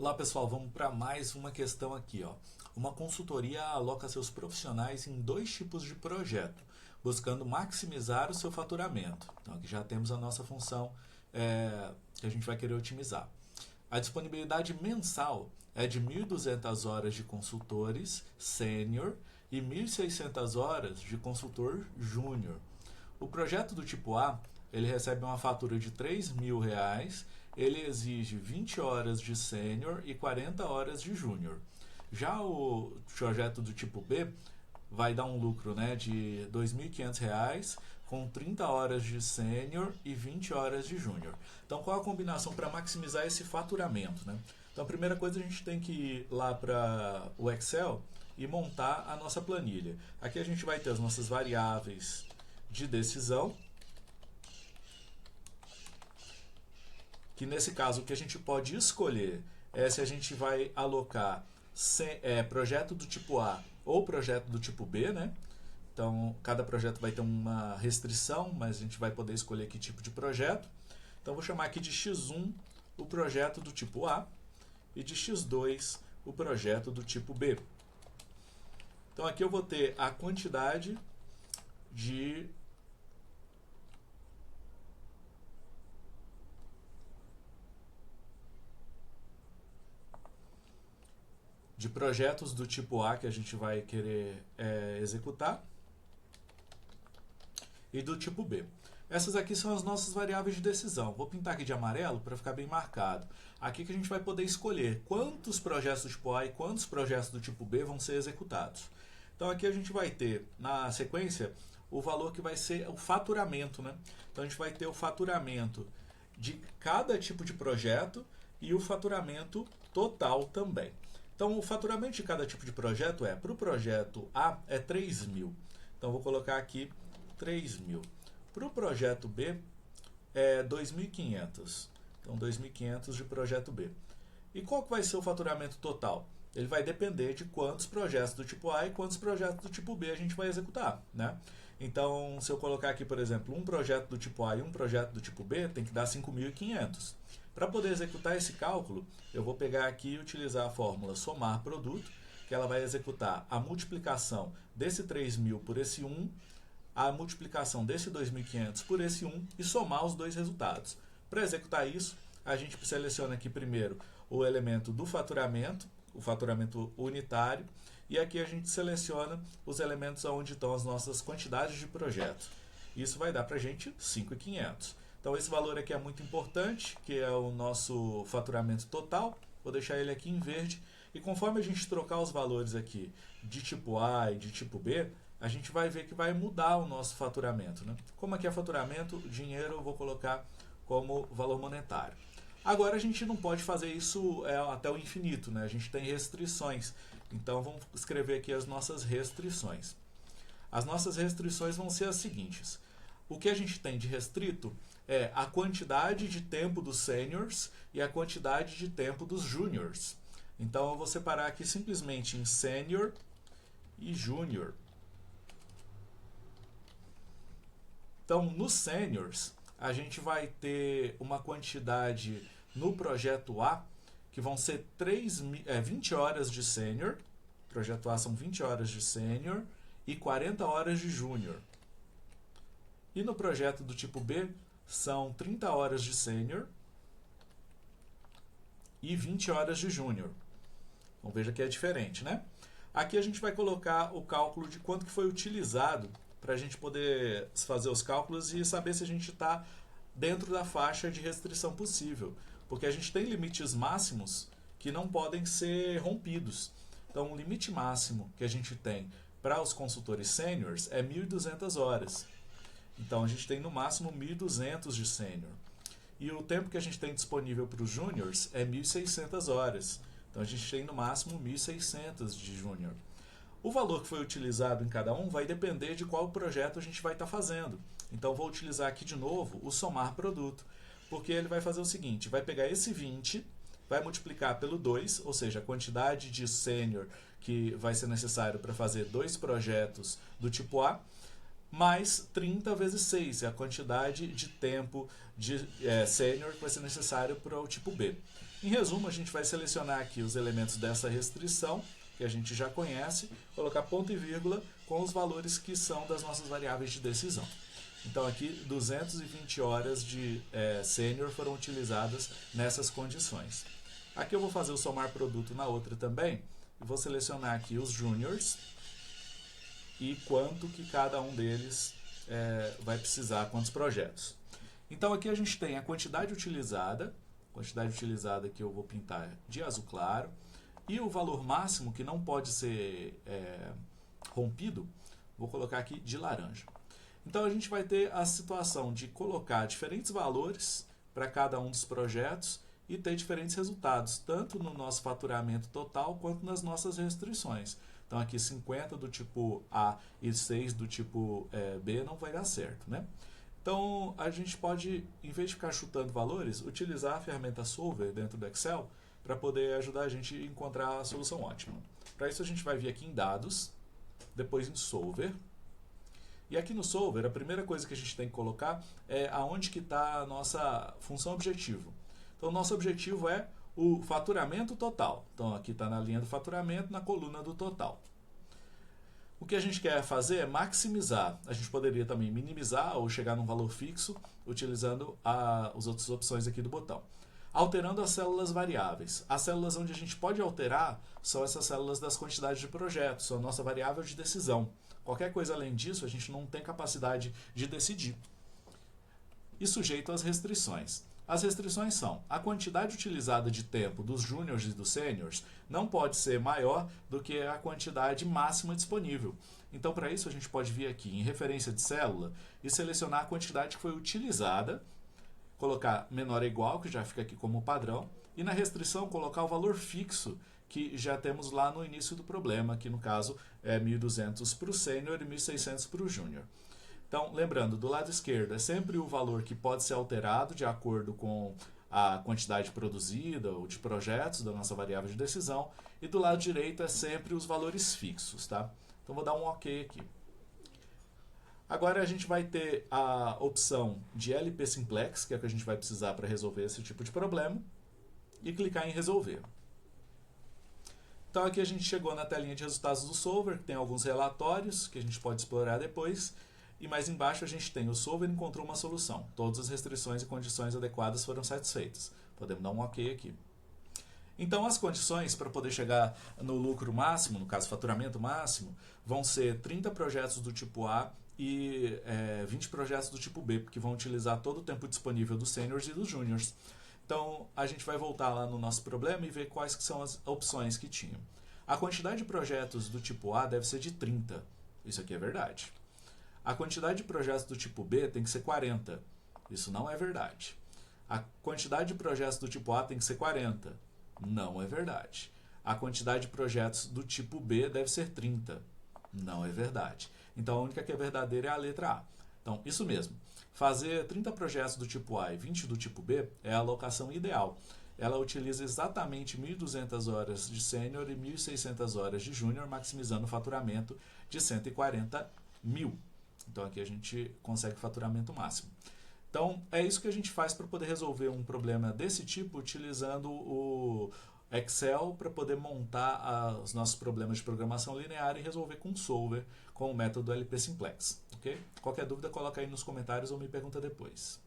Olá pessoal, vamos para mais uma questão aqui. Uma consultoria aloca seus profissionais em dois tipos de projeto, buscando maximizar o seu faturamento. Então aqui já temos a nossa função que a gente vai querer otimizar. A disponibilidade mensal é de 1.200 horas de consultores sênior e 1.600 horas de consultor júnior. O projeto do tipo A, ele recebe uma fatura de R$ 3.000, ele exige 20 horas de sênior e 40 horas de júnior. Já o projeto do tipo B vai dar um lucro, de R$ 2.500 com 30 horas de sênior e 20 horas de júnior. Então, qual a combinação para maximizar esse faturamento? Então, a primeira coisa, a gente tem que ir lá para o Excel e montar a nossa planilha. Aqui a gente vai ter as nossas variáveis de decisão, que nesse caso o que a gente pode escolher é se a gente vai alocar projeto do tipo A ou projeto do tipo B, Então, cada projeto vai ter uma restrição, mas a gente vai poder escolher que tipo de projeto. Então, vou chamar aqui de X1 o projeto do tipo A e de X2 o projeto do tipo B. Então, aqui eu vou ter a quantidade de projetos do tipo A que a gente vai querer executar e do tipo B. Essas aqui são as nossas variáveis de decisão. Vou pintar aqui de amarelo para ficar bem marcado. Aqui que a gente vai poder escolher quantos projetos do tipo A e quantos projetos do tipo B vão ser executados. Então aqui a gente vai ter, na sequência, o valor que vai ser o faturamento. Então a gente vai ter o faturamento de cada tipo de projeto e o faturamento total também. Então, o faturamento de cada tipo de projeto para o projeto A é 3.000. Então, vou colocar aqui 3.000. Para o projeto B é 2.500. Então, 2.500 de projeto B. E qual que vai ser o faturamento total? Ele vai depender de quantos projetos do tipo A e quantos projetos do tipo B a gente vai executar, Então, se eu colocar aqui, por exemplo, um projeto do tipo A e um projeto do tipo B, tem que dar 5.500. Para poder executar esse cálculo, eu vou pegar aqui e utilizar a fórmula somar produto, que ela vai executar a multiplicação desse 3.000 por esse 1, a multiplicação desse 2.500 por esse 1 e somar os dois resultados. Para executar isso, a gente seleciona aqui primeiro o elemento do faturamento, o faturamento unitário, e aqui a gente seleciona os elementos onde estão as nossas quantidades de projetos. Isso vai dar para a gente 5.500. Então esse valor aqui é muito importante, que é o nosso faturamento total. Vou deixar ele aqui em verde. E conforme a gente trocar os valores aqui de tipo A e de tipo B, a gente vai ver que vai mudar o nosso faturamento. Como aqui é faturamento, dinheiro eu vou colocar como valor monetário. Agora a gente não pode fazer isso até o infinito, A gente tem restrições. Então vamos escrever aqui as nossas restrições. As nossas restrições vão ser as seguintes. O que a gente tem de restrito é a quantidade de tempo dos seniors e a quantidade de tempo dos juniors. Então eu vou separar aqui simplesmente em senior e junior. Então, nos seniors, a gente vai ter uma quantidade no projeto A que vão ser 20 horas de sênior. Projeto A são 20 horas de sênior e 40 horas de júnior. E no projeto do tipo B, são 30 horas de sênior e 20 horas de júnior. Então veja que é diferente, Aqui a gente vai colocar o cálculo de quanto que foi utilizado para a gente poder fazer os cálculos e saber se a gente está dentro da faixa de restrição possível. Porque a gente tem limites máximos que não podem ser rompidos. Então o limite máximo que a gente tem para os consultores sêniors é 1.200 horas. Então a gente tem no máximo 1.200 de sênior. E o tempo que a gente tem disponível para os júniors é 1.600 horas. Então a gente tem no máximo 1.600 de júnior. O valor que foi utilizado em cada um vai depender de qual projeto a gente vai estar fazendo. Então vou utilizar aqui de novo o somar produto, porque ele vai fazer o seguinte, vai pegar esse 20, vai multiplicar pelo 2, ou seja, a quantidade de sênior que vai ser necessário para fazer dois projetos do tipo A, mais 30 vezes 6, é a quantidade de tempo de sênior que vai ser necessário para o tipo B. Em resumo, a gente vai selecionar aqui os elementos dessa restrição, que a gente já conhece, colocar ponto e vírgula com os valores que são das nossas variáveis de decisão. Então aqui 220 horas de sênior foram utilizadas nessas condições. Aqui eu vou fazer o somar produto na outra também, e vou selecionar aqui os júniors e quanto que cada um deles vai precisar, quantos projetos. Então aqui a gente tem a quantidade utilizada que eu vou pintar de azul claro, e o valor máximo que não pode ser rompido, vou colocar aqui de laranja. Então a gente vai ter a situação de colocar diferentes valores para cada um dos projetos e ter diferentes resultados, tanto no nosso faturamento total quanto nas nossas restrições. Então aqui 50 do tipo A e 6 do tipo B não vai dar certo, né? Então a gente pode, em vez de ficar chutando valores, utilizar a ferramenta Solver dentro do Excel para poder ajudar a gente a encontrar a solução ótima. Para isso a gente vai vir aqui em Dados, depois em Solver. E aqui no Solver, a primeira coisa que a gente tem que colocar é aonde que está a nossa função objetivo. Então, o nosso objetivo é o faturamento total. Então, aqui está na linha do faturamento, na coluna do total. O que a gente quer fazer é maximizar. A gente poderia também minimizar ou chegar num valor fixo, utilizando as outras opções aqui do botão. Alterando as células variáveis. As células onde a gente pode alterar são essas células das quantidades de projetos, são a nossa variável de decisão. Qualquer coisa além disso, a gente não tem capacidade de decidir. E sujeito às restrições. As restrições são: a quantidade utilizada de tempo dos júniors e dos sêniors não pode ser maior do que a quantidade máxima disponível. Então, para isso, a gente pode vir aqui em referência de célula e selecionar a quantidade que foi utilizada, colocar menor ou igual, que já fica aqui como padrão, e na restrição colocar o valor fixo, que já temos lá no início do problema, que no caso é 1.200 para o sênior e 1.600 para o júnior. Então, lembrando, do lado esquerdo é sempre o valor que pode ser alterado de acordo com a quantidade produzida ou de projetos da nossa variável de decisão, e do lado direito é sempre os valores fixos, tá? Então, vou dar um OK aqui. Agora a gente vai ter a opção de LP Simplex, que é o que a gente vai precisar para resolver esse tipo de problema, e clicar em Resolver. Então aqui a gente chegou na telinha de resultados do Solver, que tem alguns relatórios que a gente pode explorar depois, e mais embaixo a gente tem: o Solver encontrou uma solução, todas as restrições e condições adequadas foram satisfeitas. Podemos dar um OK aqui. Então as condições para poder chegar no lucro máximo, no caso faturamento máximo, vão ser 30 projetos do tipo A e 20 projetos do tipo B, porque vão utilizar todo o tempo disponível dos sêniors e dos júniors. Então, a gente vai voltar lá no nosso problema e ver quais que são as opções que tinham. A quantidade de projetos do tipo A deve ser de 30. Isso aqui é verdade. A quantidade de projetos do tipo B tem que ser 40. Isso não é verdade. A quantidade de projetos do tipo A tem que ser 40. Não é verdade. A quantidade de projetos do tipo B deve ser 30. Não é verdade. Então, a única que é verdadeira é a letra A. Então, isso mesmo. Fazer 30 projetos do tipo A e 20 do tipo B é a alocação ideal. Ela utiliza exatamente 1.200 horas de sênior e 1.600 horas de júnior, maximizando o faturamento de 140 mil. Então aqui a gente consegue faturamento máximo. Então é isso que a gente faz para poder resolver um problema desse tipo, utilizando o Excel para poder montar os nossos problemas de programação linear e resolver com o Solver, com o método LP Simplex. Okay? Qualquer dúvida, coloca aí nos comentários ou me pergunta depois.